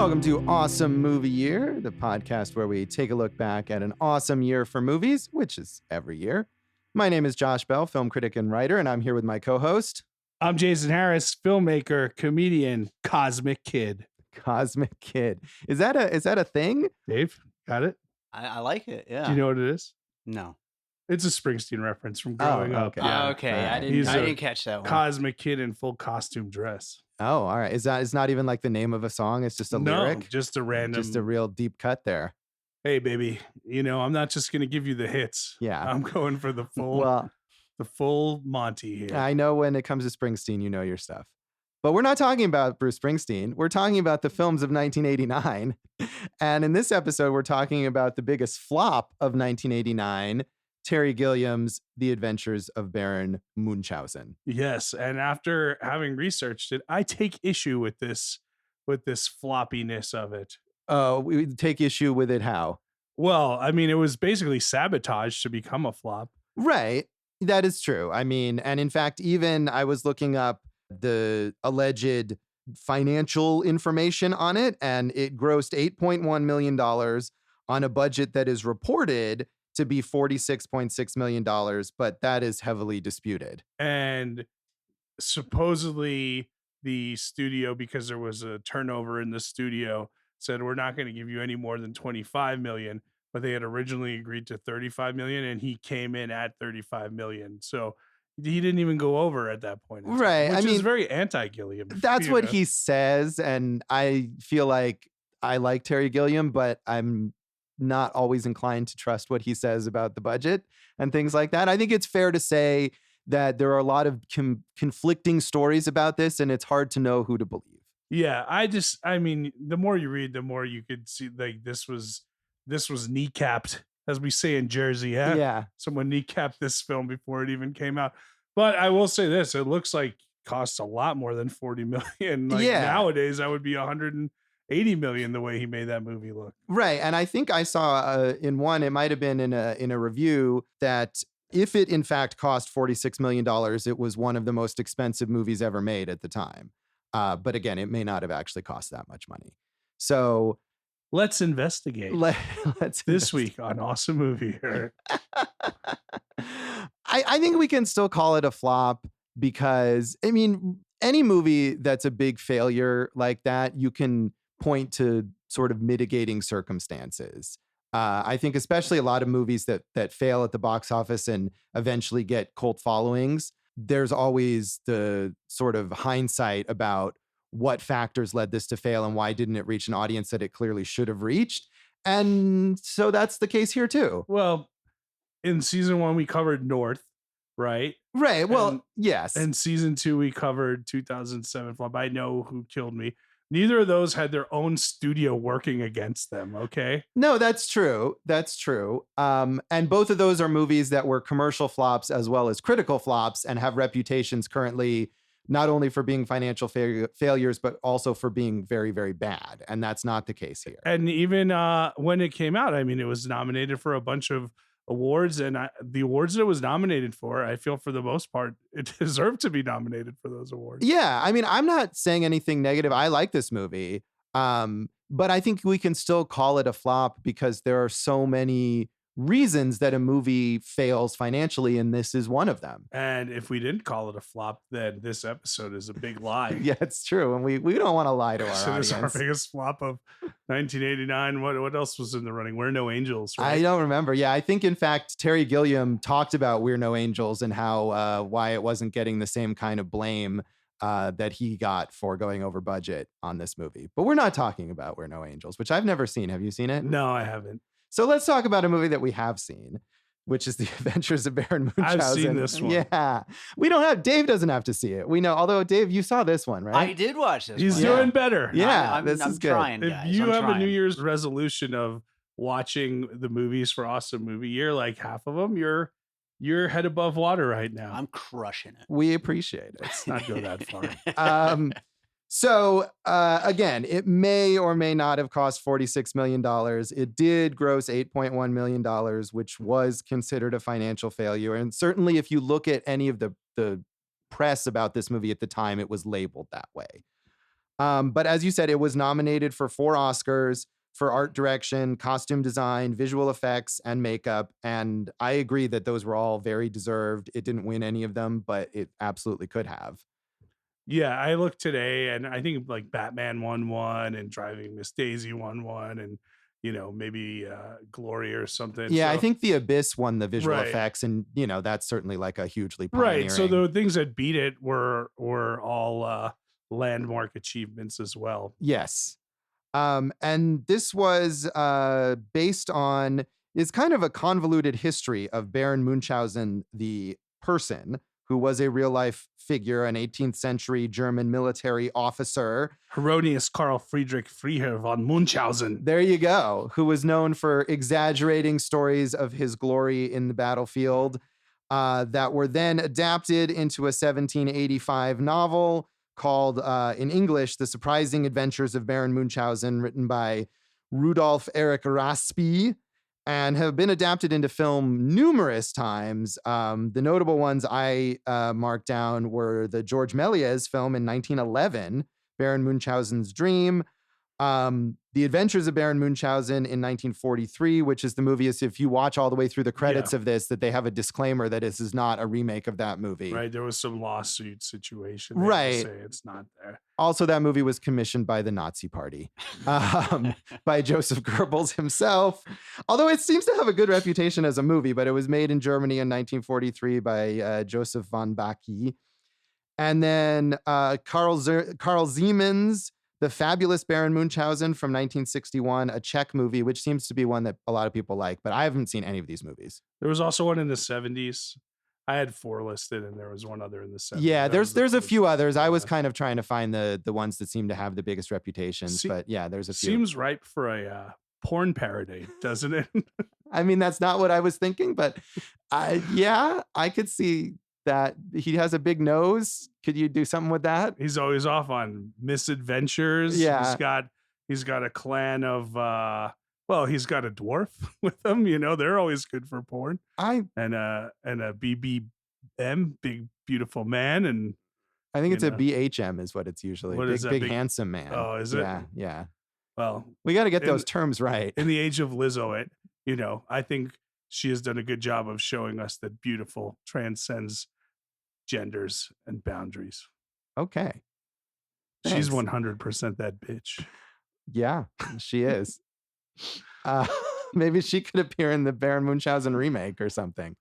Welcome to Awesome Movie Year, the podcast where we take a look back at an awesome year for movies, which is every year. My name is Josh Bell, film critic and writer, and I'm here with my co-host. I'm Jason Harris, filmmaker, comedian, Cosmic Kid. Cosmic Kid. Is that a thing? Dave, got it? I like it, yeah. Do you know what it is? No. It's a Springsteen reference from growing up. Okay. Yeah. Okay, Right. I didn't catch that one. Cosmic Kid in full costume dress. Oh, all right. It's not even like the name of a song. It's just a lyric. Just a random. Just a real deep cut there. Hey, baby, I'm not just going to give you the hits. Yeah. I'm going for the full, Well, the full Monty here. I know when it comes to Springsteen, you know your stuff. But we're not talking about Bruce Springsteen. We're talking about the films of 1989. And in this episode, we're talking about the biggest flop of 1989, Terry Gilliam's The Adventures of Baron Munchausen. Yes, and after having researched it, I take issue with this floppiness of it. We take issue with it how? Well, I mean, it was basically sabotage to become a flop. Right. That is true. I mean, and in fact, even I was looking up the alleged financial information on it, and it grossed $8.1 million on a budget that is reported to be $46.6 million, but that is heavily disputed. And supposedly the studio, because there was a turnover in the studio, said, we're not going to give you any more than 25 million, but they had originally agreed to 35 million, and he came in at 35 million. So he didn't even go over at that point. Right. Which I mean, is very anti-Gilliam. That's what he says. And I feel like I like Terry Gilliam, but I'm not always inclined to trust what he says about the budget and things like that. I think it's fair to say that there are a lot of conflicting stories about this, and it's hard to know who to believe. Yeah, I mean, the more you read, the more you could see like this was kneecapped, as we say in Jersey. Huh? Yeah. Someone kneecapped this film before it even came out. But I will say this, it looks like it costs a lot more than 40 million. Like nowadays that would be 180 million the way he made that movie look. Right. And I think I saw in one, it might have been in a review, that if it in fact cost $46 million, it was one of the most expensive movies ever made at the time. But again, it may not have actually cost that much money. So let's investigate. Let's this week on Awesome Movie Year. I think we can still call it a flop because, I mean, any movie that's a big failure like that, you can point to sort of mitigating circumstances. I think especially a lot of movies that fail at the box office and eventually get cult followings, there's always the sort of hindsight about what factors led this to fail and why didn't it reach an audience that it clearly should have reached. And so that's the case here too. Well, in season 1, we covered North, right? Right. Well, yes. And season 2, we covered 2007 flop. I Know Who Killed Me. Neither of those had their own studio working against them. Okay. No, that's true. That's true. And both of those are movies that were commercial flops as well as critical flops and have reputations currently, not only for being financial failures, but also for being very, very bad. And that's not the case here. And even when it came out, I mean, it was nominated for a bunch of awards, and the awards that it was nominated for, I feel for the most part, it deserved to be nominated for those awards. Yeah. I mean, I'm not saying anything negative. I like this movie. But I think we can still call it a flop because there are so many reasons that a movie fails financially, and this is one of them. And if we didn't call it a flop, then this episode is a big lie. Yeah, it's true. And we don't want to lie to our audience. It's our biggest flop of 1989. What else was in the running? We're No Angels, right? I don't remember. Yeah, I think in fact Terry Gilliam talked about We're No Angels and how why it wasn't getting the same kind of blame that he got for going over budget on this movie. But we're not talking about We're No Angels, which I've never seen. Have you seen it? No, I haven't. So let's talk about a movie that we have seen, which is The Adventures of Baron Munchausen. I've seen this one. Yeah. Dave doesn't have to see it. We know, although Dave, you saw this one, right? I did watch this. He's one. doing better. Yeah, I'm this is good. trying, If guys. you I'm have trying. a New Year's resolution of watching the movies for Awesome Movie Year, like half of them, you're head above water right now. I'm crushing it. We appreciate it. Let's not go that far. So again, it may or may not have cost $46 million. It did gross $8.1 million, which was considered a financial failure. And certainly if you look at any of the press about this movie at the time, it was labeled that way. But as you said, it was nominated for 4 Oscars for art direction, costume design, visual effects, and makeup. And I agree that those were all very deserved. It didn't win any of them, but it absolutely could have. Yeah, I looked today, and I think like Batman won one, and Driving Miss Daisy won one, and maybe Glory or something. Yeah, so, I think The Abyss won the visual Right. effects, and that's certainly like a hugely pioneering. right. So the things that beat it were all landmark achievements as well. Yes. And this was based on, it's kind of a convoluted history of Baron Munchausen, the person, who was a real life figure, an 18th century German military officer. Herodias Karl Friedrich Freiherr von Munchausen. There you go. Who was known for exaggerating stories of his glory in the battlefield that were then adapted into a 1785 novel called, in English, The Surprising Adventures of Baron Munchausen, written by Rudolf Erich Raspe, and have been adapted into film numerous times. The notable ones I marked down were the George Méliès film in 1911, Baron Munchausen's Dream, The Adventures of Baron Munchausen in 1943, which is the movie, if you watch all the way through the credits of this, that they have a disclaimer that this is not a remake of that movie. Right, there was some lawsuit situation. Right. Say it's not there. Also, that movie was commissioned by the Nazi Party, by Joseph Goebbels himself. Although it seems to have a good reputation as a movie, but it was made in Germany in 1943 by Joseph von Bacchi. And then Carl Siemens, The Fabulous Baron Munchausen from 1961, a Czech movie, which seems to be one that a lot of people like, but I haven't seen any of these movies. There was also one in the 70s. I had 4 listed, and there was one other in the 70s. Yeah, there's a few others. I was kind of trying to find the ones that seem to have the biggest reputations, but yeah, there's a few. Seems ripe for a porn parody, doesn't it? I mean, that's not what I was thinking, but yeah, I could see that. He has a big nose. Could you do something with that? He's always off on misadventures. Yeah. He's got a clan of he's got a dwarf with him, they're always good for porn. And a BBM, big beautiful man, and I think it's a BHM is what it's usually. What is that? Big handsome man. Oh, is it? Yeah. Well, we got to get those terms right. In the age of Lizzo, I think she has done a good job of showing us that beautiful transcends genders and boundaries. Okay. She's 100% that bitch. Yeah, she is. Maybe she could appear in the Baron Munchausen remake or something.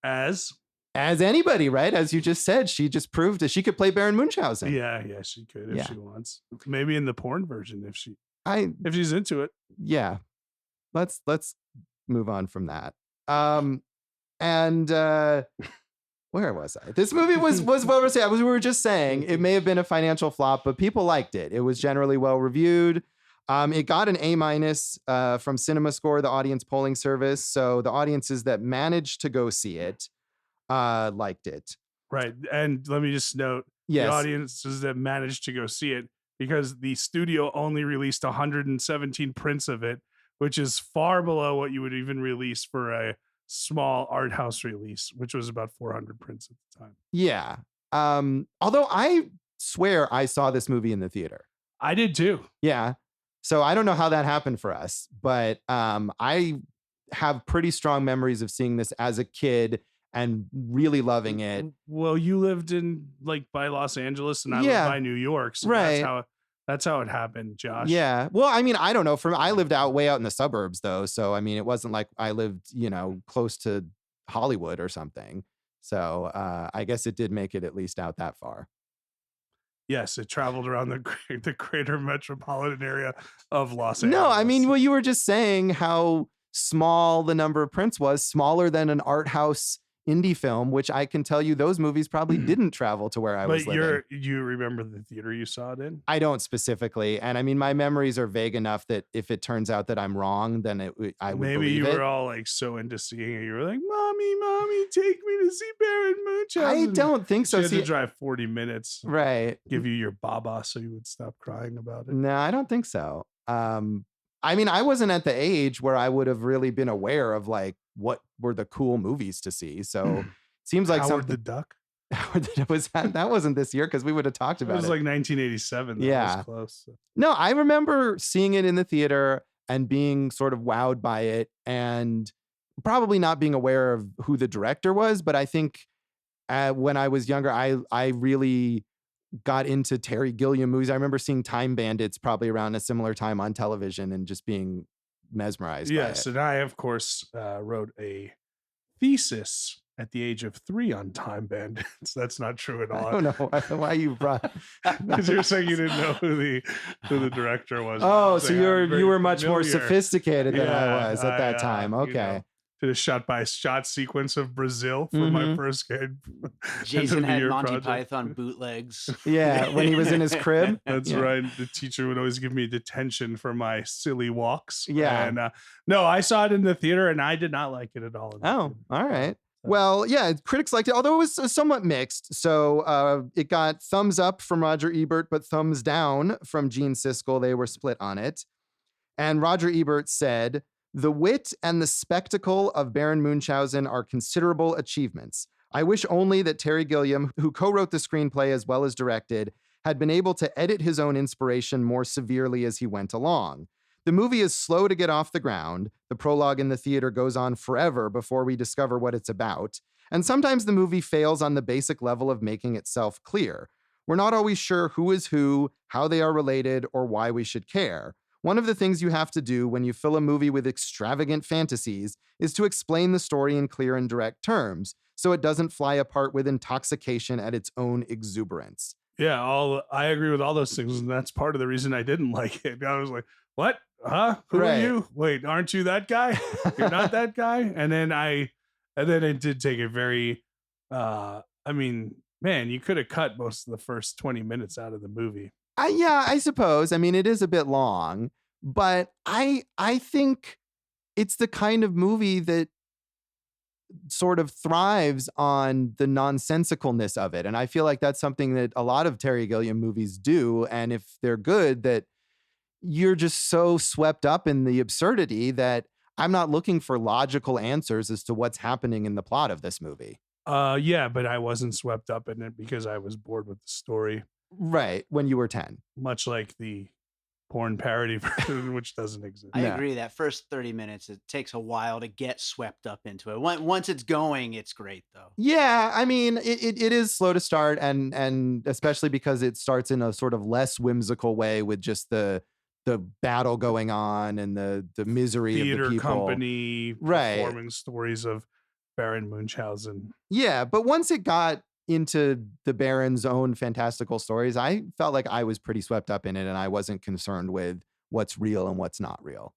As anybody, right? As you just said, she just proved that she could play Baron Munchausen. Yeah, she could if she wants. Maybe in the porn version if she's into it. Yeah. Let's move on from that. Where was I? This movie was well received. We were just saying it may have been a financial flop, but people liked it. It was generally well reviewed. It got an A- from CinemaScore, the audience polling service. So the audiences that managed to go see it liked it. Right. And let me just note, the audiences that managed to go see it, because the studio only released 117 prints of it, which is far below what you would even release for a small art house release, which was about 400 prints at the time. Yeah. Although I swear I saw this movie in the theater. I did too. Yeah. So I don't know how that happened for us, but I have pretty strong memories of seeing this as a kid and really loving it. Well, you lived by Los Angeles and I lived by New York. So right. That's how it happened, Josh. Yeah. Well, I mean, I don't know. I lived way out in the suburbs though. So, I mean, it wasn't like I lived, close to Hollywood or something. So I guess it did make it at least out that far. Yes, it traveled around the greater metropolitan area of Los Angeles. No, I mean, well, you were just saying how small the number of prints was, smaller than an art house indie film, which I can tell you those movies probably didn't travel to where I was living. But you remember the theater you saw it in? I don't specifically. And I mean, my memories are vague enough that if it turns out that I'm wrong, then I would Maybe believe you it. were all so into seeing it. You were like, Mommy, take me to see Baron Munchausen. I don't think so. You had to drive 40 minutes. Right. Give you your baba so you would stop crying about it. No, I don't think so. I mean, I wasn't at the age where I would have really been aware of what were the cool movies to see. So it seems like Howard something. the Duck? That wasn't this year because we would have talked It about was it. like 1987. That Yeah. was close. So. No, I remember seeing it in the theater and being sort of wowed by it, and probably not being aware of who the director was. But I think when I was younger, I really got into Terry Gilliam movies. I remember seeing Time Bandits probably around a similar time on television and just being mesmerized by it. Yes, and I, of course, wrote a thesis at the age of 3 on Time Bandits. That's not true at all. I don't know why you brought. Because you're saying you didn't know who the director was. Oh, so you were much more familiar. sophisticated than I Yeah, was at that time. you Okay. know, did a shot-by-shot sequence of Brazil for my first game. Jason had Monty project. Python bootlegs. Yeah, when he was in his crib. That's right. The teacher would always give me detention for my silly walks. Yeah. And no, I saw it in the theater and I did not like it at all. Oh, all right. Well, yeah, critics liked it, although it was somewhat mixed. So it got thumbs up from Roger Ebert, but thumbs down from Gene Siskel. They were split on it. And Roger Ebert said, "The wit and the spectacle of Baron Munchausen are considerable achievements. I wish only that Terry Gilliam, who co-wrote the screenplay as well as directed, had been able to edit his own inspiration more severely as he went along. The movie is slow to get off the ground. The prologue in the theater goes on forever before we discover what it's about. And sometimes the movie fails on the basic level of making itself clear. We're not always sure who is who, how they are related, or why we should care. One of the things you have to do when you fill a movie with extravagant fantasies is to explain the story in clear and direct terms, so it doesn't fly apart with intoxication at its own exuberance." Yeah, I agree with all those things, and that's part of the reason I didn't like it. I was like, "What? Huh? Who Right. are you? Wait, aren't you that guy? You're not that guy." And then it did take a very, I mean, man, you could have cut most of the first 20 minutes out of the movie. Yeah, I suppose. I mean, it is a bit long, but I think it's the kind of movie that sort of thrives on the nonsensicalness of it. And I feel like that's something that a lot of Terry Gilliam movies do. And if they're good, that you're just so swept up in the absurdity that I'm not looking for logical answers as to what's happening in the plot of this movie. Yeah, but I wasn't swept up in it because I was bored with the story. Right, when you were 10. Much like the porn parody version, which doesn't exist. I agree. That first 30 minutes, it takes a while to get swept up into it. Once it's going, it's great, though. Yeah, I mean, it is slow to start, and especially because it starts in a sort of less whimsical way with just the battle going on and the misery Theater of the people. company performing stories of Baron Munchausen. Yeah, but once it got into the Baron's own fantastical stories, I felt like I was pretty swept up in it, and I wasn't concerned with what's real and what's not real.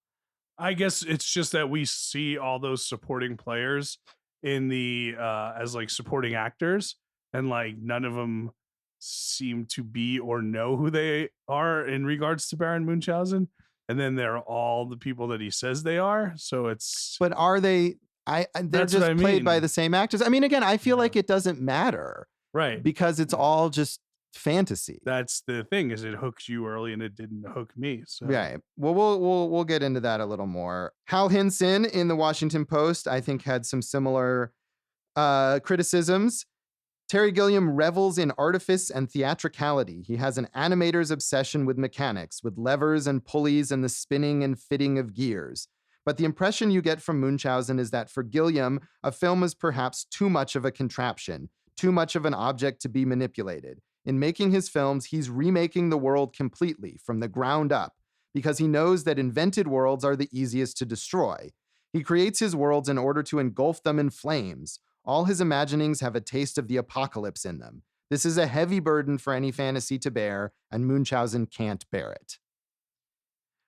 I guess it's just that we see all those supporting players in the as like supporting actors, and like none of them seem to be or know who they are in regards to Baron Munchausen, and then they're all the people that he says they are. So it's But are they? They're just played by the same actors. I mean, again, I feel like it doesn't matter, right? Because it's all just fantasy. That's the thing, is it hooks you early and it didn't hook me. So right. Well, we'll get into that a little more. Hal Hinson in the Washington Post, I think, had some similar criticisms. Terry Gilliam revels in artifice and theatricality. He has an animator's obsession with mechanics, with levers and pulleys and the spinning and fitting of gears. But the impression you get from Munchausen is that for Gilliam, a film is perhaps too much of a contraption, too much of an object to be manipulated. In making his films, he's remaking the world completely, from the ground up, because he knows that invented worlds are the easiest to destroy. He creates his worlds in order to engulf them in flames. All his imaginings have a taste of the apocalypse in them. This is a heavy burden for any fantasy to bear, and Munchausen can't bear it.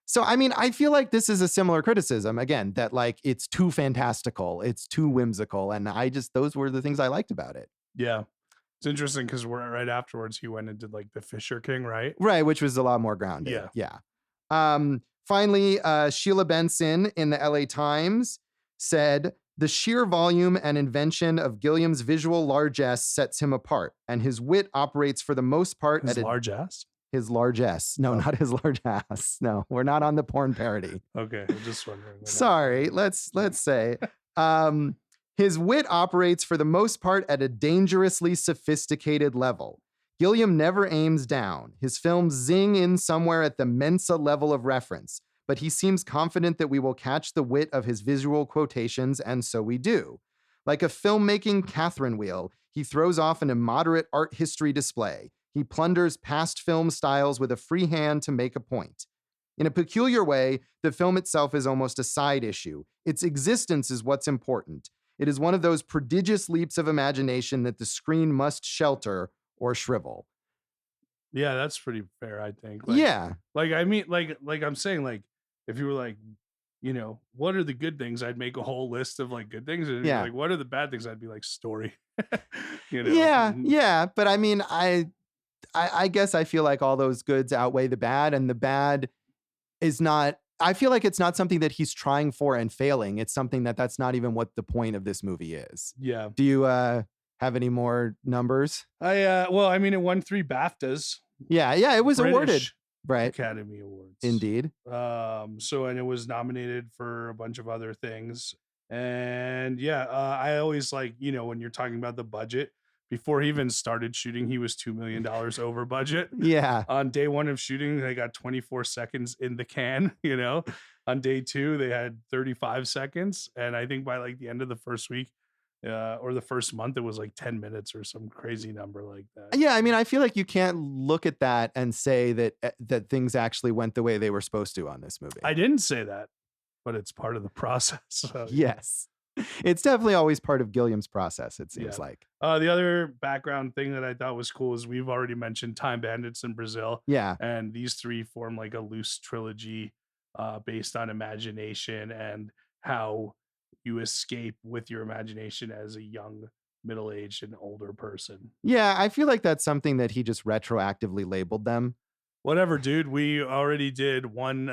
So, I mean, I feel like this is a similar criticism, again, that like it's too fantastical, it's too whimsical. And those were the things I liked about it. Yeah. It's interesting because right afterwards he went and did like the Fisher King, right? Right, which was a lot more grounded. Yeah. Finally, Sheila Benson in the LA Times said, "The sheer volume and invention of Gilliam's visual largesse sets him apart, and his wit operates for the most part at large ass? His large S. No, not his large ass. No, we're not on the porn parody. Okay, I'm just wondering. Sorry, let's say. His wit operates for the most part at a dangerously sophisticated level. Gilliam never aims down. His films zing in somewhere at the Mensa level of reference, but he seems confident that we will catch the wit of his visual quotations, and so we do. Like a filmmaking Catherine wheel, he throws off an immoderate art history display. He plunders past film styles with a free hand to make a point. In a peculiar way, the film itself is almost a side issue. Its existence is what's important. It is one of those prodigious leaps of imagination that the screen must shelter or shrivel. Yeah, that's pretty fair, I think. Yeah. I mean, I'm saying, like, if you were like, what are the good things? I'd make a whole list of like good things. And Yeah. like, what are the bad things? I'd be like story. Yeah. But I mean, I guess I feel like all those goods outweigh the bad, and the bad is not, I feel like it's not something that he's trying for and failing. It's something that's not even what the point of this movie is. Yeah. Do you have any more numbers? Well, I mean, it won 3 BAFTAs. Yeah, it was British awarded. Right. Academy Awards. Indeed. And it was nominated for a bunch of other things. And I always like, when you're talking about the budget, before he even started shooting, he was $2 million over budget. Yeah. On day 1 of shooting, they got 24 seconds in the can, On day 2, they had 35 seconds. And I think by like the end of the first week, or the first month, it was like 10 minutes or some crazy number like that. Yeah, I mean, I feel like you can't look at that and say that things actually went the way they were supposed to on this movie. I didn't say that, but it's part of the process. So, yes. It's definitely always part of Gilliam's process, it seems like. The other background thing that I thought was cool is we've already mentioned Time Bandits in Brazil. Yeah. And these 3 form like a loose trilogy based on imagination and how you escape with your imagination as a young, middle-aged, and older person. Yeah, I feel like that's something that he just retroactively labeled them. Whatever, dude. We already did one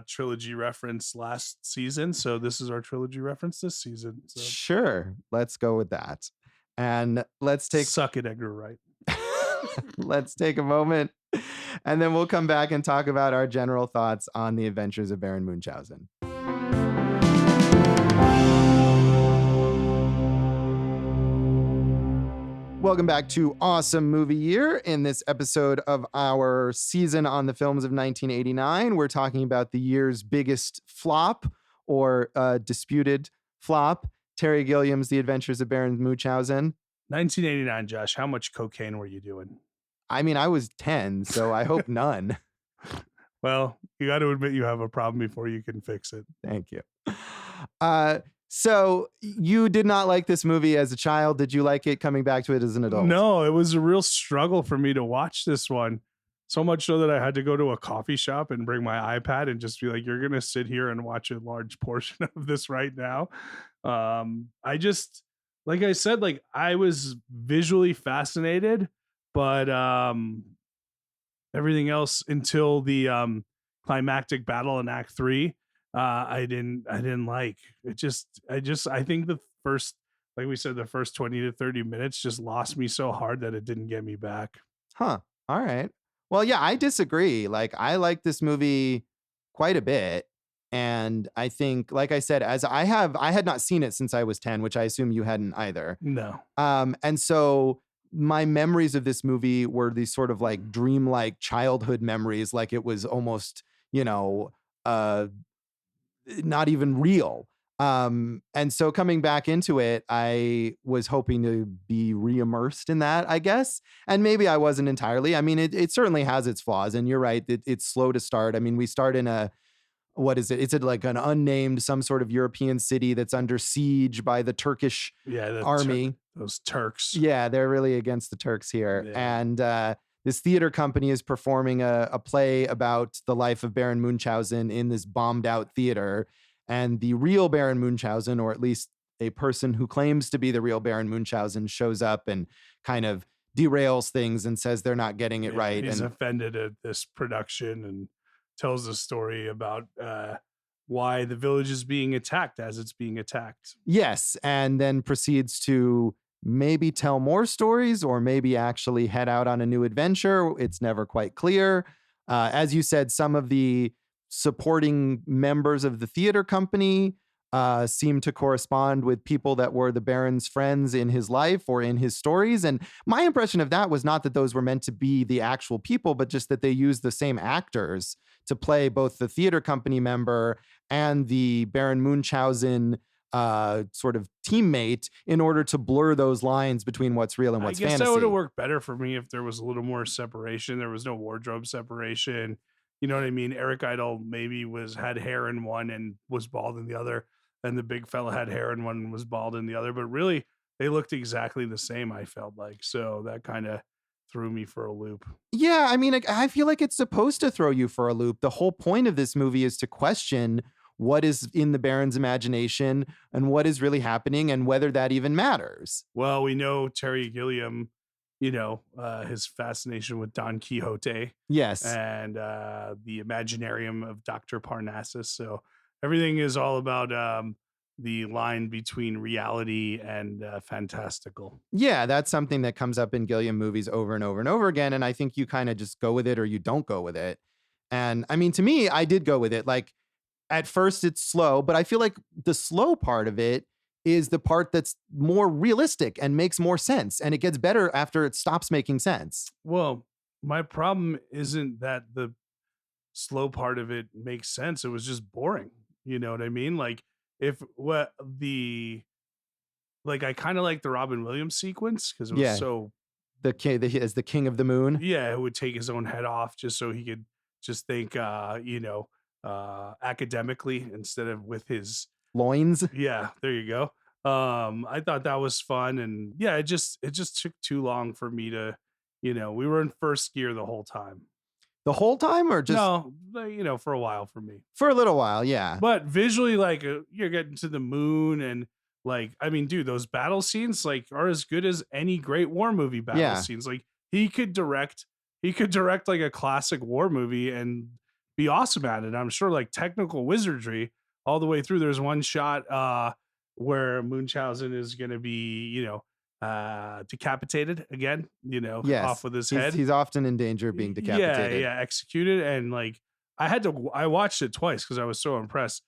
trilogy reference last season, so this is our trilogy reference this season. So. Sure, let's go with that. And let's take... Suck it, Edgar Wright. Let's take a moment, and then we'll come back and talk about our general thoughts on The Adventures of Baron Munchausen. Welcome back to Awesome Movie Year. In this episode of our season on the films of 1989, we're talking about the year's biggest flop or disputed flop, Terry Gilliam's The Adventures of Baron Munchausen. 1989, Josh, how much cocaine were you doing? I mean, I was 10, so I hope none. Well, you got to admit you have a problem before you can fix it. Thank you. So you did not like this movie as a child. Did you like it coming back to it as an adult? No, it was a real struggle for me to watch this one. So much so that I had to go to a coffee shop and bring my iPad and just be like, you're going to sit here and watch a large portion of this right now. I just, like I said, like I was visually fascinated, but everything else until the climactic battle in Act 3, I didn't like it. I think the first, like we said, the first 20 to 30 minutes just lost me so hard that it didn't get me back. Huh. All right. Well, yeah, I disagree. Like, I like this movie quite a bit. And I think, like I said, I had not seen it since I was 10, which I assume you hadn't either. No. And so my memories of this movie were these sort of like dreamlike childhood memories. Like it was almost, not even real. And so coming back into it, I was hoping to be re-immersed in that, I guess. And maybe I wasn't entirely. I mean, it certainly has its flaws, and you're right. It's slow to start. I mean, we start in what is it? It's like an unnamed, some sort of European city that's under siege by the Turkish army. Those Turks. Yeah, they're really against the Turks here. Yeah. And this theater company is performing a play about the life of Baron Munchausen in this bombed out theater. And the real Baron Munchausen, or at least a person who claims to be the real Baron Munchausen, shows up and kind of derails things and says they're not getting it right. He's offended at this production and tells the story about why the village is being attacked as it's being attacked. Yes, and then proceeds to maybe tell more stories or maybe actually head out on a new adventure. It's never quite clear. As you said, some of the supporting members of the theater company seemed to correspond with people that were the Baron's friends in his life or in his stories. And my impression of that was not that those were meant to be the actual people, but just that they used the same actors to play both the theater company member and the Baron Munchausen sort of teammate in order to blur those lines between what's real and what's I guess fantasy. that would have worked better for me if there was a little more separation. There was no wardrobe separation. You know what I mean? Eric Idle maybe had hair in one and was bald in the other, and the big fella had hair in one and was bald in the other. But really, they looked exactly the same, I felt like. So that kind of threw me for a loop. Yeah, I mean, I feel like it's supposed to throw you for a loop. The whole point of this movie is to question what is in the Baron's imagination and what is really happening and whether that even matters. Well, we know Terry Gilliam, his fascination with Don Quixote Yes. and the Imaginarium of Dr. Parnassus. So everything is all about the line between reality and fantastical. Yeah, that's something that comes up in Gilliam movies over and over and over again. And I think you kind of just go with it or you don't go with it. And I mean, to me, I did go with it. Like, at first it's slow, but I feel like the slow part of it is the part that's more realistic and makes more sense. And it gets better after it stops making sense. Well, my problem isn't that the slow part of it makes sense. It was just boring. You know what I mean? Like I kind of like the Robin Williams sequence because it was Yeah. so The king, as the king of the moon. yeah, it would take his own head off just so he could just think academically instead of with his Loins. yeah, there you go. I thought that was fun, and yeah, it just took too long for me to, we were in first gear the whole time. The whole time or just No, for a while for me. for a little while, yeah. But visually, like you're getting to the moon, and like I mean, dude, those battle scenes like are as good as any great war movie battle scenes. Like he could direct like a classic war movie and be awesome at it. I'm sure like technical wizardry all the way through. There's one shot where Munchausen is going to be, decapitated again, Yes. off with his head. He's often in danger of being decapitated. Yeah, executed. And like I watched it twice because I was so impressed.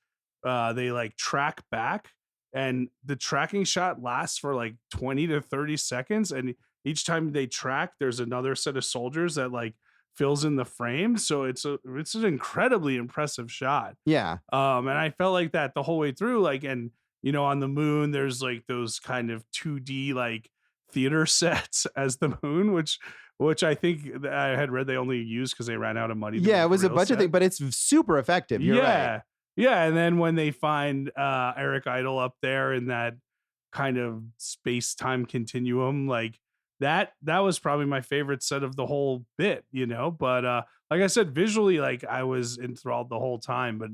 They like track back and the tracking shot lasts for like 20 to 30 seconds. And each time they track, there's another set of soldiers that like fills in the frame. So it's an incredibly impressive shot. Yeah. And I felt like that the whole way through, like, and on the moon, there's like those kind of 2D like theater sets as the moon, which I think I had read they only used because they ran out of money. Yeah, it was a budget thing, but it's super effective. You're right. Yeah. And then when they find Eric Idle up there in that kind of space-time continuum, like that was probably my favorite set of the whole bit, but like I said, visually, like I was enthralled the whole time, but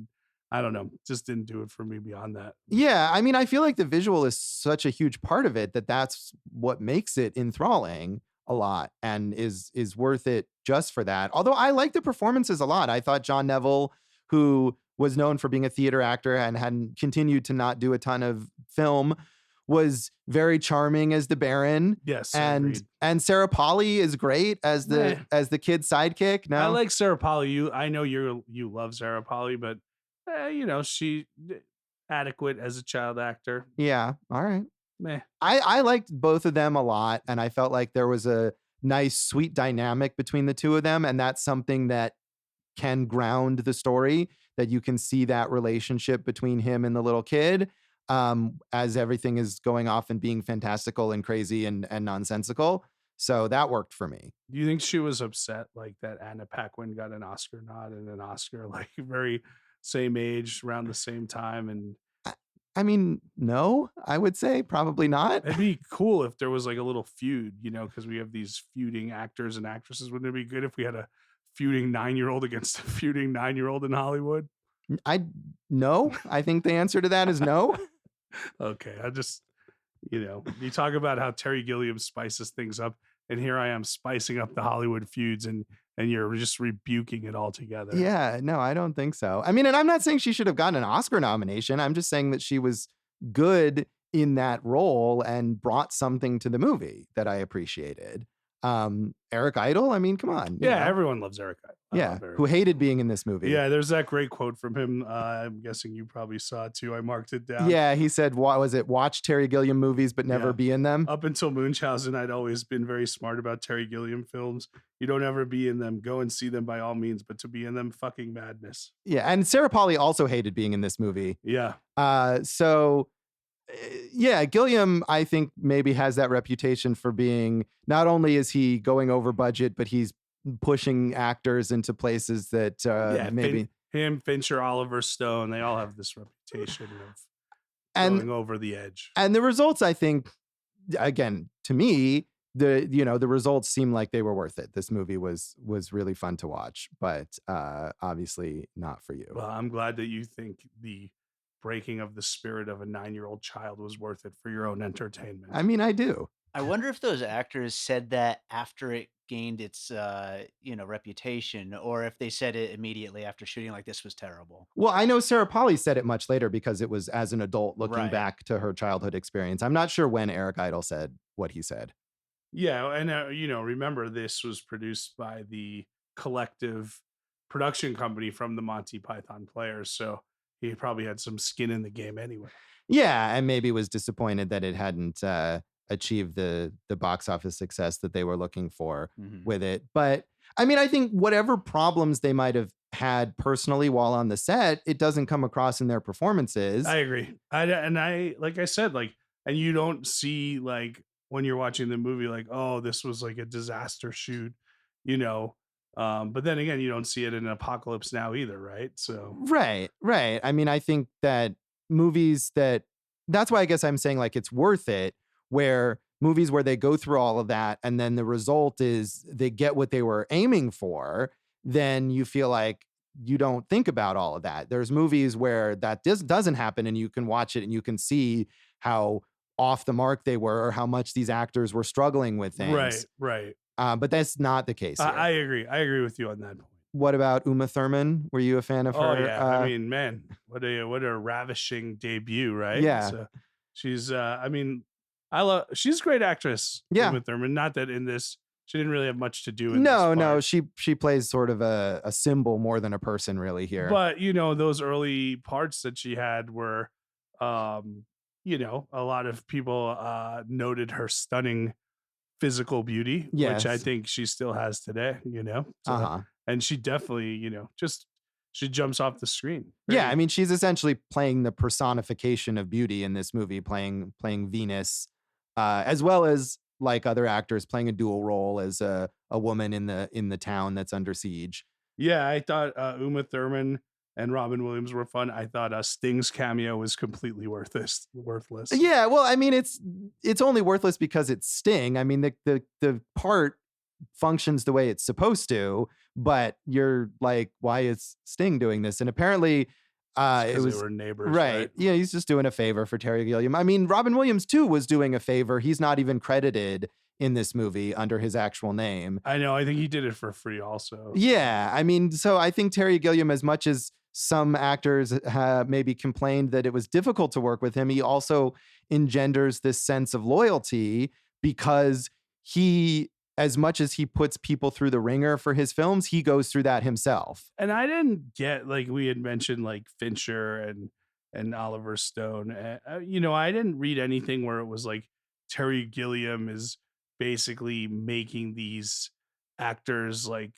I don't know, just didn't do it for me beyond that. Yeah, I mean, I feel like the visual is such a huge part of it that's what makes it enthralling a lot and is worth it just for that. Although I like the performances a lot. I thought John Neville, who was known for being a theater actor and had continued to not do a ton of film, was very charming as the Baron. Yes, and Sarah Polley is great as the kid's sidekick. No, I like Sarah Polley. I know you love Sarah Polley, but she adequate as a child actor. Yeah, all right. Meh. I liked both of them a lot, and I felt like there was a nice, sweet dynamic between the two of them, and that's something that can ground the story. That you can see that relationship between him and the little kid. As everything is going off and being fantastical and crazy and nonsensical. So that worked for me. Do you think she was upset like that Anna Paquin got an Oscar nod and an Oscar like very same age around the same time? And I mean, no, I would say probably not. It'd be cool if there was like a little feud, because we have these feuding actors and actresses. Wouldn't it be good if we had a feuding 9-year-old against a feuding 9-year-old in Hollywood? I think the answer to that is no. Okay, I just, you talk about how Terry Gilliam spices things up, and here I am spicing up the Hollywood feuds, and you're just rebuking it altogether. Yeah, no, I don't think so. I mean, and I'm not saying she should have gotten an Oscar nomination. I'm just saying that she was good in that role and brought something to the movie that I appreciated. Eric Idle, I mean, come on. Yeah, everyone loves Eric Idle. Yeah, Very who cool. hated being in this movie. Yeah, there's that great quote from him. I'm guessing you probably saw it too. I marked it down. Yeah, he said, "What was it? Watch Terry Gilliam movies, but never Yeah. be in them." Up until Munchausen, I'd always been very smart about Terry Gilliam films. You don't ever be in them. Go and see them by all means, but to be in them, fucking madness. Yeah, and Sarah Polley also hated being in this movie. Yeah. So yeah, Gilliam, I think maybe has that reputation for being, not only is he going over budget, but he's pushing actors into places that maybe him, Fincher, Oliver Stone, they all have this reputation of going over the edge. And the results, I think, again, to me, the results seem like they were worth it. This movie was really fun to watch, but obviously not for you. Well, I'm glad that you think the breaking of the spirit of a 9-year-old child was worth it for your own entertainment. I mean, I do. I wonder if those actors said that after it gained its reputation, or if they said it immediately after shooting, like, this was terrible. Well, I know Sarah Polley said it much later because it was as an adult looking Right. back to her childhood experience. I'm not sure when Eric Idle said what he said. Yeah, and remember, this was produced by the collective production company from the Monty Python Players, so he probably had some skin in the game anyway. Yeah, and maybe was disappointed that it hadn't achieved the box office success that they were looking for with it. But I mean, I think whatever problems they might have had personally while on the set, it doesn't come across in their performances. I agree. I like I said, like, and you don't see, like, when you're watching the movie, like, oh, this was like a disaster shoot, but then again, you don't see it in Apocalypse Now either, right? So Right. I mean, I think that that's why I guess I'm saying, like, it's worth it, where movies where they go through all of that and then the result is they get what they were aiming for, then you feel like you don't think about all of that. There's movies where that doesn't happen and you can watch it and you can see how off the mark they were or how much these actors were struggling with things. Right. But that's not the case here. I agree with you on that point. What about Uma Thurman? Were you a fan of her? Oh yeah, I mean, man, what a ravishing debut, right? Yeah. So she's she's a great actress. Yeah. Uma Thurman. Not that in this she didn't really have much to do. No, she plays sort of a symbol more than a person really here. But those early parts that she had were, a lot of people noted her stunning physical beauty, which I think she still has today. So, and she definitely, she jumps off the screen. Yeah, I mean, she's essentially playing the personification of beauty in this movie, playing Venus, as well as, like other actors, playing a dual role as a woman in the town that's under siege. Yeah, I thought Uma Thurman and Robin Williams were fun. I thought Sting's cameo was completely worthless. Yeah, well, I mean, it's only worthless because it's Sting. I mean, the part functions the way it's supposed to, but you're like, why is Sting doing this? And apparently it was, they were neighbors, right? Yeah, he's just doing a favor for Terry Gilliam. I mean, Robin Williams too was doing a favor. He's not even credited in this movie under his actual name. I know. I think he did it for free also. Yeah, I mean, so I think Terry Gilliam, as much as some actors have maybe complained that it was difficult to work with him, he also engenders this sense of loyalty because he, as much as he puts people through the ringer for his films, he goes through that himself. And I didn't get, like we had mentioned, like Fincher and Oliver Stone. I didn't read anything where it was like Terry Gilliam is basically making these actors like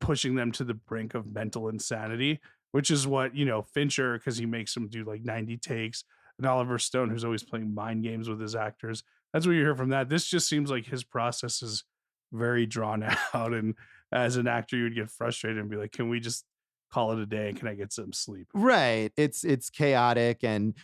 pushing them to the brink of mental insanity, which is what, Fincher, because he makes them do like 90 takes, and Oliver Stone, who's always playing mind games with his actors. That's what you hear from that. This just seems like his process is very drawn out. And as an actor, you would get frustrated and be like, can we just call it a day? Can I get some sleep? Right. It's chaotic.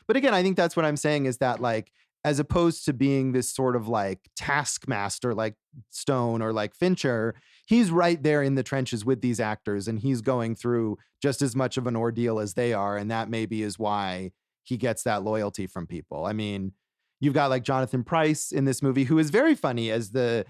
But again, I think that's what I'm saying is that, like, as opposed to being this sort of like taskmaster like Stone or like Fincher, he's right there in the trenches with these actors and he's going through just as much of an ordeal as they are. And that maybe is why he gets that loyalty from people. I mean, you've got like Jonathan Pryce in this movie, who is very funny as the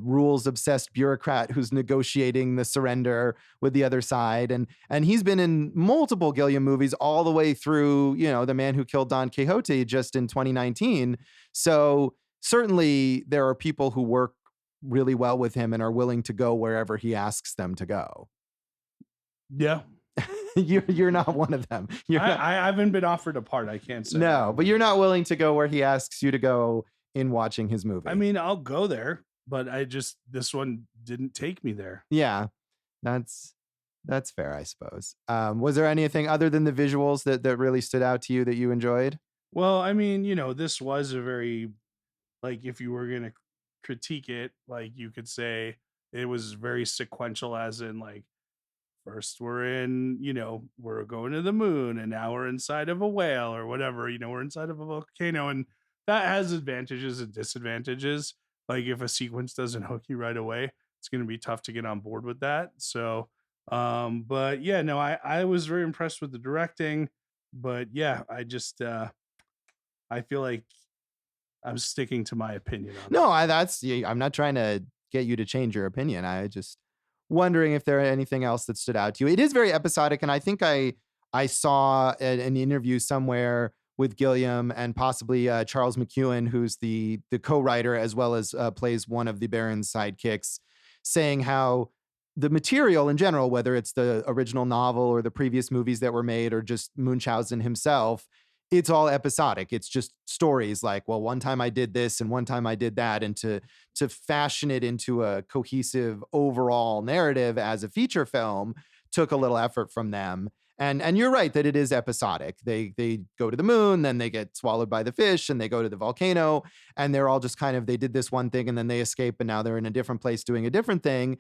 rules obsessed bureaucrat who's negotiating the surrender with the other side. And he's been in multiple Gilliam movies all the way through, The Man Who Killed Don Quixote just in 2019. So certainly there are people who work really well with him and are willing to go wherever he asks them to go. Yeah. You're not one of them. I haven't been offered a part. I can't say. No, but you're not willing to go where he asks you to go in watching his movie. I mean, I'll go there, but this one didn't take me there. Yeah, that's fair, I suppose. Was there anything other than the visuals that really stood out to you that you enjoyed? Well, I mean, this was a very, like, if you were going to critique it, like, you could say it was very sequential, as in, like, first we're going to the moon, and now we're inside of a whale or whatever, we're inside of a volcano, and that has advantages and disadvantages. Like, if a sequence doesn't hook you right away, it's going to be tough to get on board with that. So, but yeah, no, I was very impressed with the directing, but yeah, I feel like I'm sticking to my opinion on No, I'm not trying to get you to change your opinion. I just wondering if there anything else that stood out to you. It is very episodic, and I think I saw an interview somewhere with Gilliam and possibly Charles McEwen, who's the co-writer as well as plays one of the Baron's sidekicks, saying how the material in general, whether it's the original novel or the previous movies that were made or just Munchausen himself, it's all episodic. It's just stories like, well, one time I did this and one time I did that. And to fashion it into a cohesive overall narrative as a feature film took a little effort from them. And you're right that it is episodic. They go to the moon, then they get swallowed by the fish, and they go to the volcano, and they're all just kind of, they did this one thing and then they escape, and now they're in a different place doing a different thing.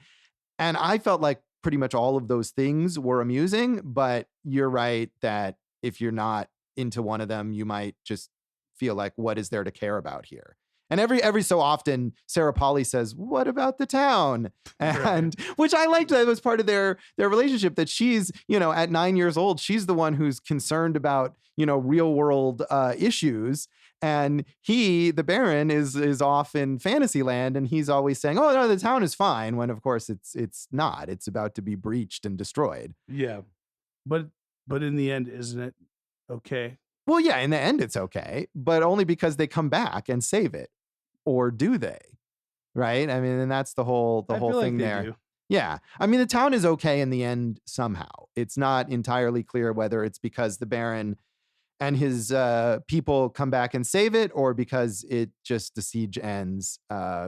And I felt like pretty much all of those things were amusing, but you're right that if you're not into one of them, you might just feel like, what is there to care about here? And every so often, Sarah Polley says, what about the town? And which I liked, that was part of their relationship, that she's, at 9 years old, she's the one who's concerned about, real world issues. And he, the Baron, is off in Fantasyland, and he's always saying, oh, no, the town is fine, when of course it's not. It's about to be breached and destroyed. Yeah. But in the end, isn't it okay? Well, yeah, in the end, it's okay, but only because they come back and save it. Or do they? Right? I mean, and that's the whole thing there. Do. Yeah. I mean, the town is okay in the end somehow. It's not entirely clear whether it's because the Baron and his people come back and save it, or because the siege ends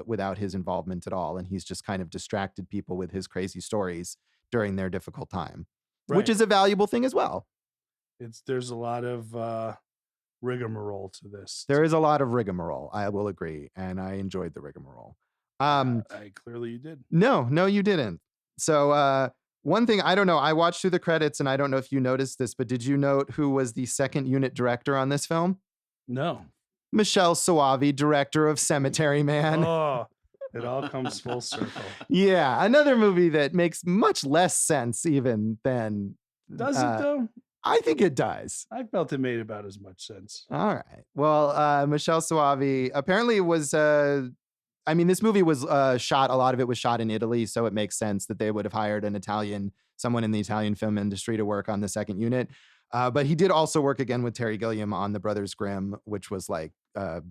without his involvement at all. And he's just kind of distracted people with his crazy stories during their difficult time, which is a valuable thing as well. There's a lot of rigmarole to this. There is a lot of rigmarole, I will agree, and I enjoyed the rigmarole. Clearly you did. No, you didn't. So one thing, I don't know, I watched through the credits, and I don't know if you noticed this, but did you note who was the second unit director on this film? No. Michelle Soavi, director of Cemetery Man. Oh, it all comes full circle. Yeah, another movie that makes much less sense even than... Does it though? I think it does. I felt it made about as much sense. All right. Well, Michelle Soavi apparently was, this movie was shot, a lot of it was shot in Italy, so it makes sense that they would have hired someone in the Italian film industry to work on the second unit. But he did also work again with Terry Gilliam on The Brothers Grimm, which was like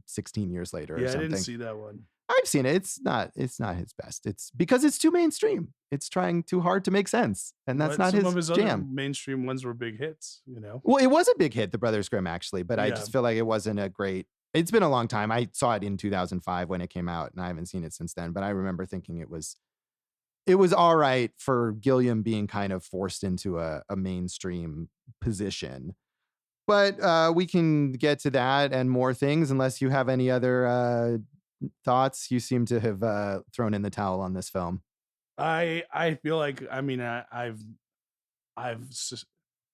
16 years later or something. Yeah, I didn't see that one. I've seen it. It's not his best. It's because it's too mainstream. It's trying too hard to make sense, and that's not some of his jam. Other mainstream ones were big hits, Well, it was a big hit, The Brothers Grimm, actually, but I just feel like it wasn't a great. It's been a long time. I saw it in 2005 when it came out, and I haven't seen it since then. But I remember thinking it was all right for Gilliam being kind of forced into a mainstream position. But we can get to that and more things, unless you have any other thoughts. You seem to have thrown in the towel on this film. I feel like, I've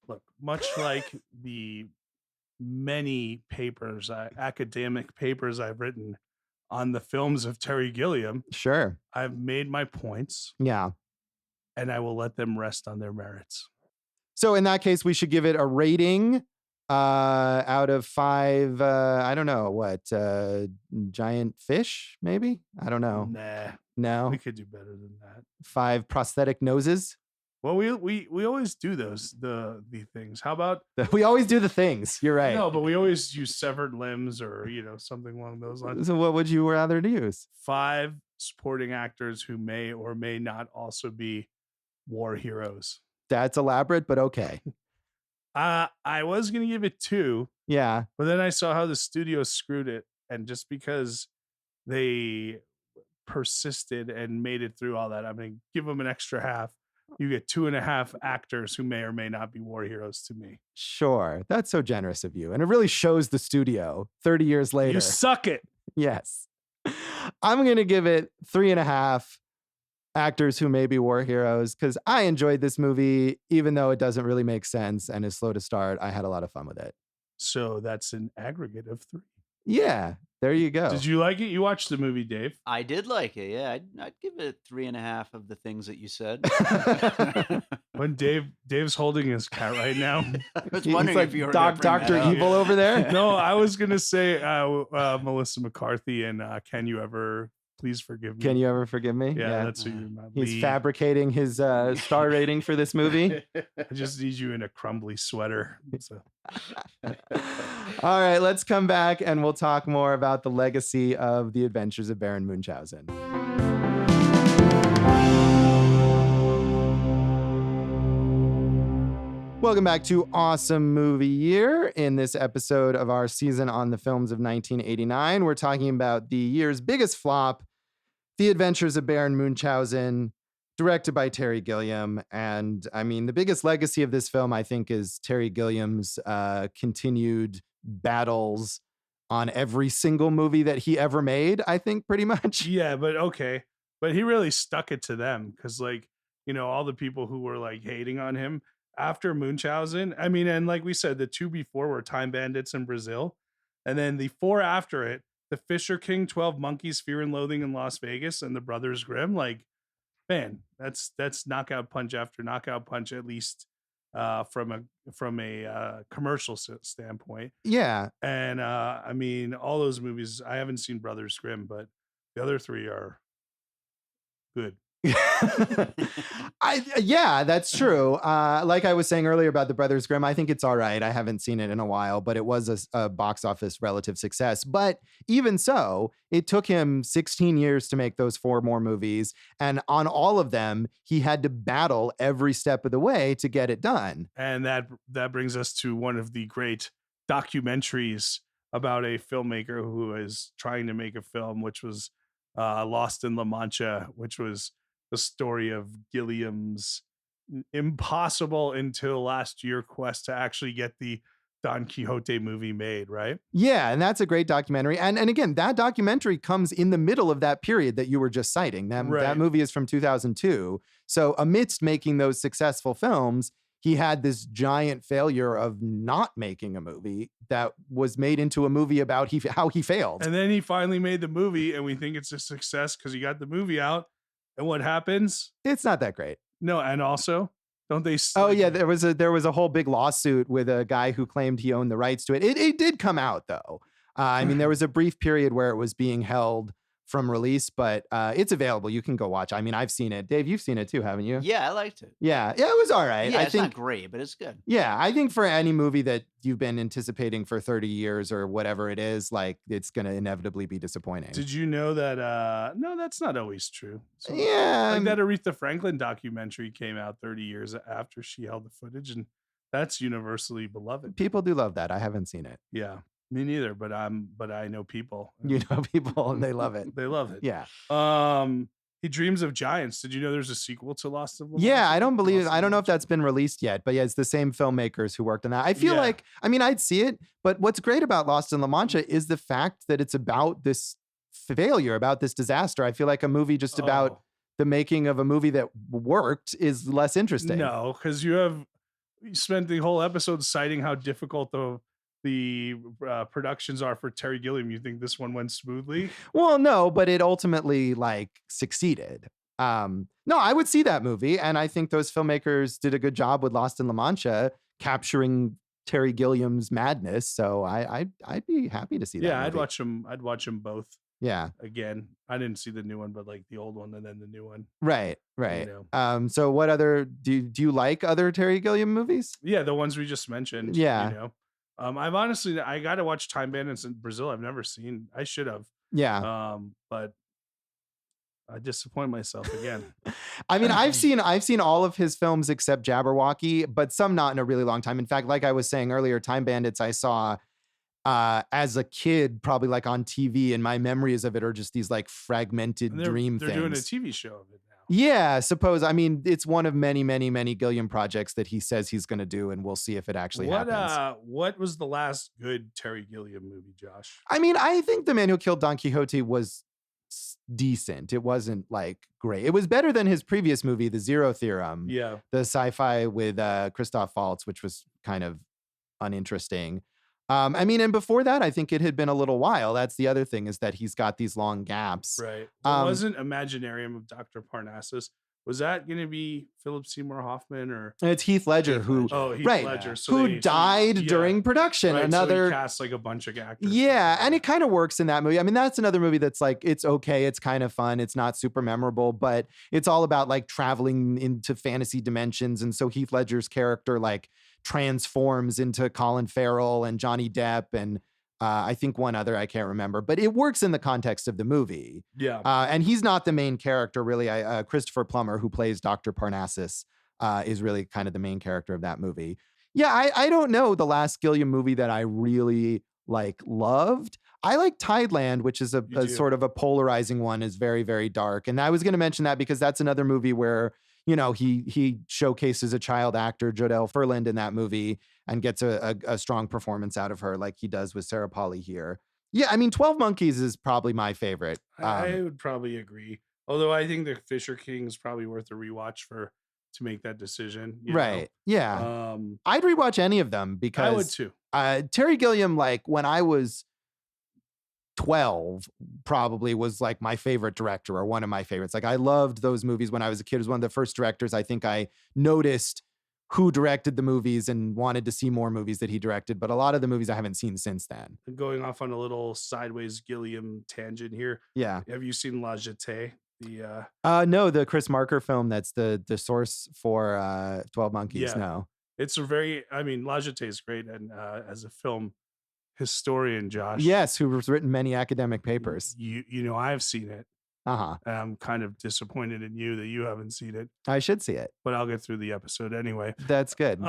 look, much like the many academic papers I've written on the films of Terry Gilliam. Sure. I've made my points. Yeah. And I will let them rest on their merits. So in that case, we should give it a rating out of 5. I don't know what, giant fish, maybe? I don't know. Nah. No. We could do better than that. 5 prosthetic noses. Well, we always do the things. How about we always do the things. You're right. No, but we always use severed limbs or something along those lines. So what would you rather use? 5 supporting actors who may or may not also be war heroes. That's elaborate, but okay. I was gonna give it 2, Yeah. but then I saw how the studio screwed it, and just because they persisted and made it through all that, I'm gonna give them an extra half. You get 2.5 actors who may or may not be war heroes to me. Sure. That's so generous of you. And it really shows the studio 30 years later. You suck it. Yes. I'm going to give it 3.5 actors who may be war heroes because I enjoyed this movie, even though it doesn't really make sense and is slow to start. I had a lot of fun with it. So that's an aggregate of 3. Yeah. There you go. Did you like it? You watched the movie, Dave? I did like it. Yeah, I'd give it 3.5 of the things that you said. When Dave's holding his cat right now. I was He's wondering like if you were gonna bring Dr. that up. Evil over there. No, I was gonna say Melissa McCarthy and Can You Ever Please Forgive Me? Can you ever forgive me? Yeah, that's who you're my He's lead. fabricating his star rating for this movie. I just need you in a crumbly sweater. So. All right, let's come back and we'll talk more about the legacy of the Adventures of Baron Munchausen. Welcome back to Awesome Movie Year. In this episode of our season on the films of 1989, we're talking about the year's biggest flop, The Adventures of Baron Munchausen, directed by Terry Gilliam. And I mean, the biggest legacy of this film, I think, is Terry Gilliam's continued battles on every single movie that he ever made, I think, pretty much. Yeah, but okay. But he really stuck it to them because, like, you know, all the people who were like hating on him after Munchausen. I mean, and like we said, the 2 before were Time Bandits in Brazil. And then the 4 after it, The Fisher King, 12 Monkeys, Fear and Loathing in Las Vegas, and The Brothers Grimm. Like, man, that's knockout punch after knockout punch, at least from a commercial standpoint. Yeah. And I mean, all those movies, I haven't seen Brothers Grimm, but the other 3 are good. Yeah, that's true. Like I was saying earlier about the Brothers Grimm, I think it's all right. I haven't seen it in a while, but it was a box office relative success. But even so, it took him 16 years to make those 4 more movies. And on all of them, he had to battle every step of the way to get it done. And that brings us to one of the great documentaries about a filmmaker who is trying to make a film, which was Lost in La Mancha, which was the story of Gilliam's impossible until last year quest to actually get the Don Quixote movie made, right? Yeah, and that's a great documentary. And again, that documentary comes in the middle of that period that you were just citing. That movie is from 2002. So amidst making those successful films, he had this giant failure of not making a movie that was made into a movie about how he failed. And then he finally made the movie, and we think it's a success because he got the movie out. And what happens? It's not that great. No, and also, don't they? Oh yeah, there was a whole big lawsuit with a guy who claimed he owned the rights to it. It did come out though. I mean, there was a brief period where it was being held from release, but it's available. You can go watch. I mean, I've seen it. Dave, you've seen it too, haven't you? Yeah, I liked it. Yeah, it was all right. Yeah, I it's think not great, but it's good. Yeah, I think for any movie that you've been anticipating for 30 years or whatever it is, like it's going to inevitably be disappointing. Did you know that? No, that's not always true. So, Yeah. like that Aretha Franklin documentary came out 30 years after she held the footage, and that's universally beloved. People do love that. I haven't seen it. Yeah, me neither. But I know people. You know people, and they love it. They love it. Yeah. He Dreams of Giants. Did you know there's a sequel to Lost of La Yeah, Mancha? I don't believe. Lost I of don't know La if that's been released yet, but yeah, it's the same filmmakers who worked on that. I feel Yeah. like, I mean, I'd see it, but what's great about Lost in La Mancha is the fact that it's about this failure, about this disaster. I feel like a movie just about Oh. the making of a movie that worked is less interesting. No, because you spent the whole episode citing how difficult the productions are for Terry Gilliam. You think this one went smoothly? Well, no, but it ultimately like succeeded. No, I would see that movie, and I think those filmmakers did a good job with Lost in La Mancha capturing Terry Gilliam's madness. So I'd be happy to see that. Yeah, I'd movie. watch them. I'd watch them both Yeah, again. I didn't see the new one, but like the old one and then the new one. right. You So what other do you like other Terry Gilliam movies? Yeah, the ones we just mentioned. Yeah. You know, I got to watch Time Bandits in Brazil. I've never seen. I should have. Yeah, But I disappoint myself again. I mean, I've seen all of his films except Jabberwocky, but some not in a really long time. In fact, like I was saying earlier, Time Bandits I saw as a kid, probably like on TV, and my memories of it are just these like fragmented dream they're things. doing a TV show of it now. Yeah, suppose. I mean, it's one of many, many, many Gilliam projects that he says he's going to do, and we'll see if it actually happens. What was the last good Terry Gilliam movie, Josh? I mean, I think The Man Who Killed Don Quixote was decent. It wasn't like great. It was better than his previous movie, The Zero Theorem. Yeah. The sci-fi with Christoph Waltz, which was kind of uninteresting. I mean, and before that, I think it had been a little while. That's the other thing, is that he's got these long gaps. Right. Wasn't Imaginarium of Dr. Parnassus, was that going to be Philip Seymour Hoffman or? It's Heath Ledger, Heath Ledger. Yeah. So who died during production. Right, Another so he cast like a bunch of actors. Yeah, and it kind of works in that movie. I mean, that's another movie that's like, it's okay, it's kind of fun, it's not super memorable, but it's all about like traveling into fantasy dimensions. And so Heath Ledger's character like transforms into Colin Farrell and Johnny Depp and I think one other, I can't remember, but it works in the context of the movie. Yeah. And he's not the main character, really. Christopher Plummer, who plays Dr. Parnassus, is really kind of the main character of that movie. Yeah, I don't know the last Gilliam movie that I really like loved. I like Tideland, which is a sort of a polarizing one, is very, very dark. And I was going to mention that because that's another movie where, you know, he showcases a child actor, Jodelle Ferland, in that movie and gets a strong performance out of her like he does with Sarah Polley here. Yeah, I mean, 12 Monkeys is probably my favorite. I would probably agree. Although I think the Fisher King is probably worth a rewatch to make that decision. Right. Know? Yeah. I'd rewatch any of them because I would too. Terry Gilliam, like when I was 12, probably was like my favorite director or one of my favorites. Like I loved those movies when I was a kid. It was one of the first directors I think I noticed who directed the movies and wanted to see more movies that he directed. But a lot of the movies I haven't seen since then. Going off on a little sideways Gilliam tangent here. Yeah. Have you seen La Jetée? No, the Chris Marker film that's the source for 12 Monkeys. Yeah. No. It's La Jetée is great. And as a film historian, Josh. Yes, who's written many academic papers. You know, I've seen it. Uh-huh. I'm kind of disappointed in you that you haven't seen it. I should see it. But I'll get through the episode anyway. That's good.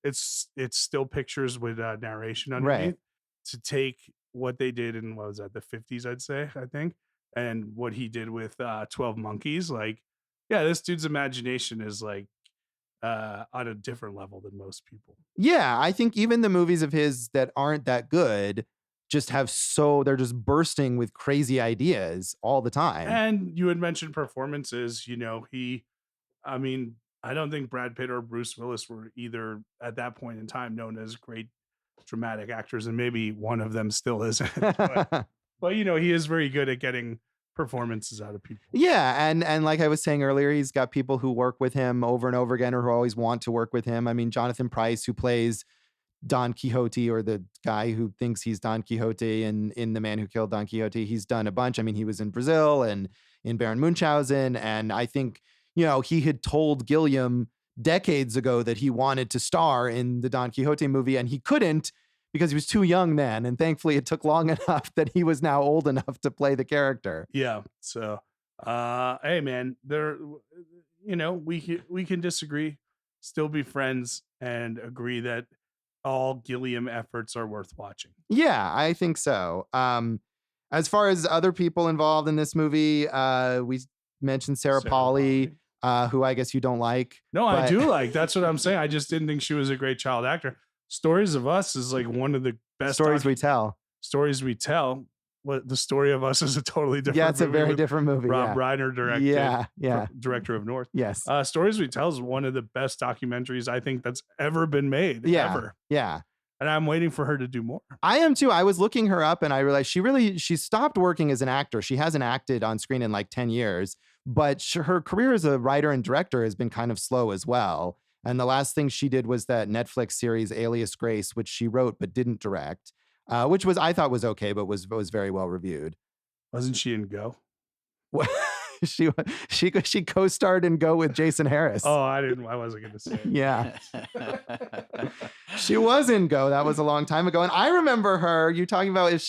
It's still pictures with narration underneath. Right. To take what they did in, what was that, the 50s, I'd say, I think, and what he did with 12 Monkeys, like, yeah, this dude's imagination is like on a different level than most people. Yeah, I think even the movies of his that aren't that good just they're just bursting with crazy ideas all the time. And you had mentioned performances, you know, I don't think Brad Pitt or Bruce Willis were either at that point in time known as great dramatic actors, and maybe one of them still isn't. But you know, he is very good at getting performances out of people. Yeah, and like I was saying earlier, he's got people who work with him over and over again or who always want to work with him. I mean, Jonathan Pryce, who plays Don Quixote, or the guy who thinks he's Don Quixote in The Man Who Killed Don Quixote, he's done a bunch. I mean, he was in Brazil and in Baron Munchausen, and I think, you know, he had told Gilliam decades ago that he wanted to star in the Don Quixote movie, and he couldn't because he was too young then, and thankfully it took long enough that he was now old enough to play the character. Yeah. So, hey man, you know, we can disagree, still be friends, and agree that all Gilliam efforts are worth watching. Yeah, I think so. As far as other people involved in this movie, we mentioned Sarah Polley, who I guess you don't like. No, I do like. That's what I'm saying. I just didn't think she was a great child actor. Stories of Us is like one of the best stories we tell. What the Story of Us is a totally different. Yeah, it's a very different movie. Rob Reiner directed. Yeah. Director of North. Yes. Stories We Tell is one of the best documentaries I think that's ever been made. Ever. Yeah. And I'm waiting for her to do more. I am too. I was looking her up and I realized she stopped working as an actor. She hasn't acted on screen in like 10 years, but her career as a writer and director has been kind of slow as well. And the last thing she did was that Netflix series Alias Grace, which she wrote but didn't direct, which I thought was okay, but was very well reviewed. Wasn't she in Go? She co-starred in Go with Jason Harris. Oh, I wasn't going to say it. Yeah. She was in Go. That was a long time ago. And I remember her, you talking about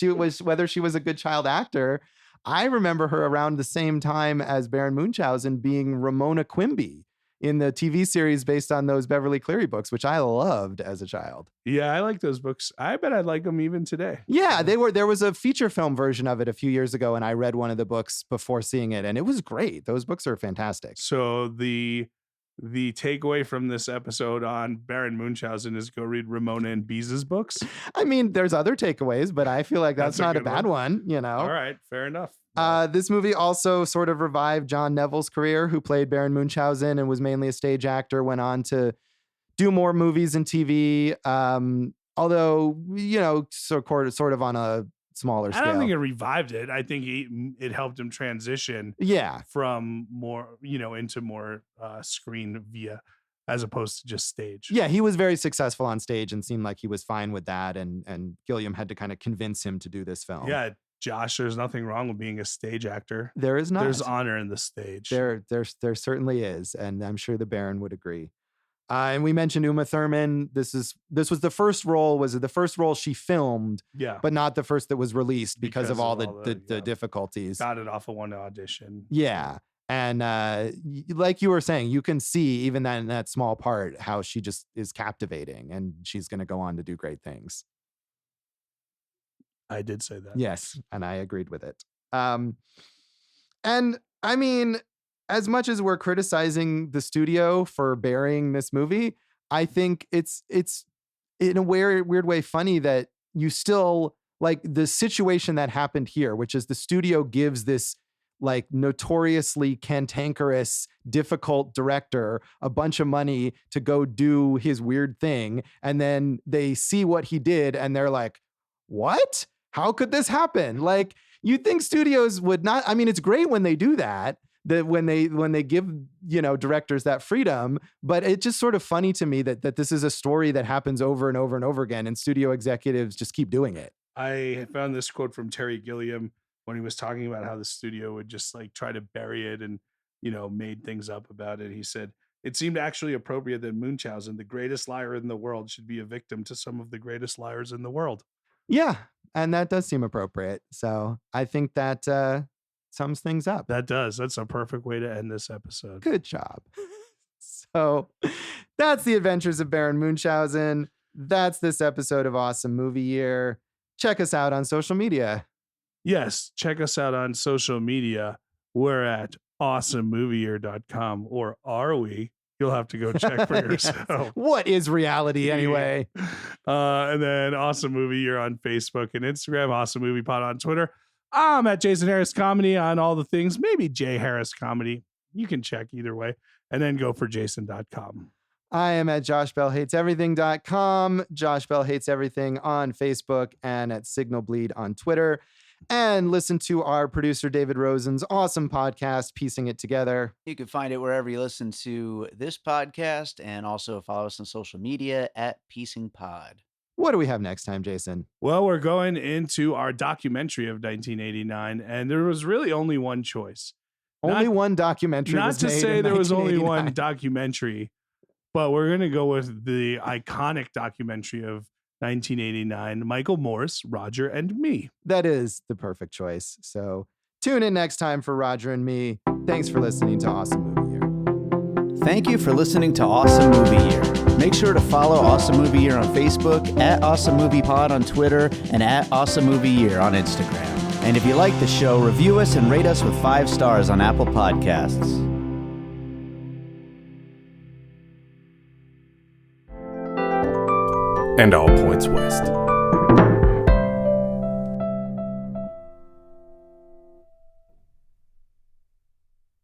whether she was a good child actor. I remember her around the same time as Baron Munchausen being Ramona Quimby in the TV series based on those Beverly Cleary books, which I loved as a child. Yeah, I like those books. I bet I'd like them even today. Yeah, they were. There was a feature film version of it a few years ago, and I read one of the books before seeing it, and it was great. Those books are fantastic. So the takeaway from this episode on Baron Munchausen is go read Ramona and Beeze's books. I mean, there's other takeaways, but I feel like that's not a good bad one, you know? All right, fair enough. This movie also sort of revived John Neville's career, who played Baron Munchausen and was mainly a stage actor, went on to do more movies and TV. Although, you know, sort of on a smaller scale. I don't think it revived it. I think it helped him transition from more, you know, into more screen via as opposed to just stage. Yeah, he was very successful on stage and seemed like he was fine with that. And Gilliam had to kind of convince him to do this film. Yeah, Josh, there's nothing wrong with being a stage actor. There is not. There's honor in the stage. There certainly is. And I'm sure the Baron would agree. And we mentioned Uma Thurman. This was the first role. Was it the first role she filmed? Yeah, but not the first that was released because of all the difficulties. Got it off of one audition. Yeah, and like you were saying, you can see even in that small part how she just is captivating, and she's going to go on to do great things. I did say that. Yes, and I agreed with it. And I mean, as much as we're criticizing the studio for burying this movie, I think it's in a weird way funny that you still like the situation that happened here, which is the studio gives this like notoriously cantankerous, difficult director a bunch of money to go do his weird thing. And then they see what he did and they're like, what? How could this happen? Like, you'd think studios would not. I mean, it's great when they do that when they give, you know, directors that freedom, but it's just sort of funny to me that this is a story that happens over and over and over again, and studio executives just keep doing it. I found this quote from Terry Gilliam when he was talking about how the studio would just like try to bury it and, you know, made things up about it. He said, it seemed actually appropriate that Munchausen, the greatest liar in the world, should be a victim to some of the greatest liars in the world. Yeah, and that does seem appropriate. So I think that sums things up. That does. That's a perfect way to end this episode. Good job. So that's the Adventures of Baron Munchausen. That's this episode of Awesome Movie Year. Check us out on social media. Yes, check us out on social media. We're at awesomemovieyear.com, or are we? You'll have to go check for yourself. Yes. What is reality anyway? And then Awesome Movie Year on Facebook and Instagram, Awesome Movie Pod on Twitter. I'm at Jason Harris Comedy on all the things, maybe Jay Harris Comedy. You can check either way. And then go for jason.com. I am at joshbellhateseverything.com, Josh Bell Hates Everything on Facebook, and at Signal Bleed on Twitter. And listen to our producer David Rosen's awesome podcast, Piecing It Together. You can find it wherever you listen to this podcast, and also follow us on social media at Piecing Pod. What do we have next time, Jason? Well, we're going into our documentary of 1989, and there was really only one choice. Only one documentary. Not to say there was only one documentary, but we're going to go with the iconic documentary of 1989, Michael Moore's Roger and Me. That is the perfect choice. So tune in next time for Roger and Me. Thanks for listening to Awesome Movie Year. Thank you for listening to Awesome Movie Year. Make sure to follow Awesome Movie Year on Facebook, at Awesome Movie Pod on Twitter, and at Awesome Movie Year on Instagram. And if you like the show, review us and rate us with 5 stars on Apple Podcasts. And all points west.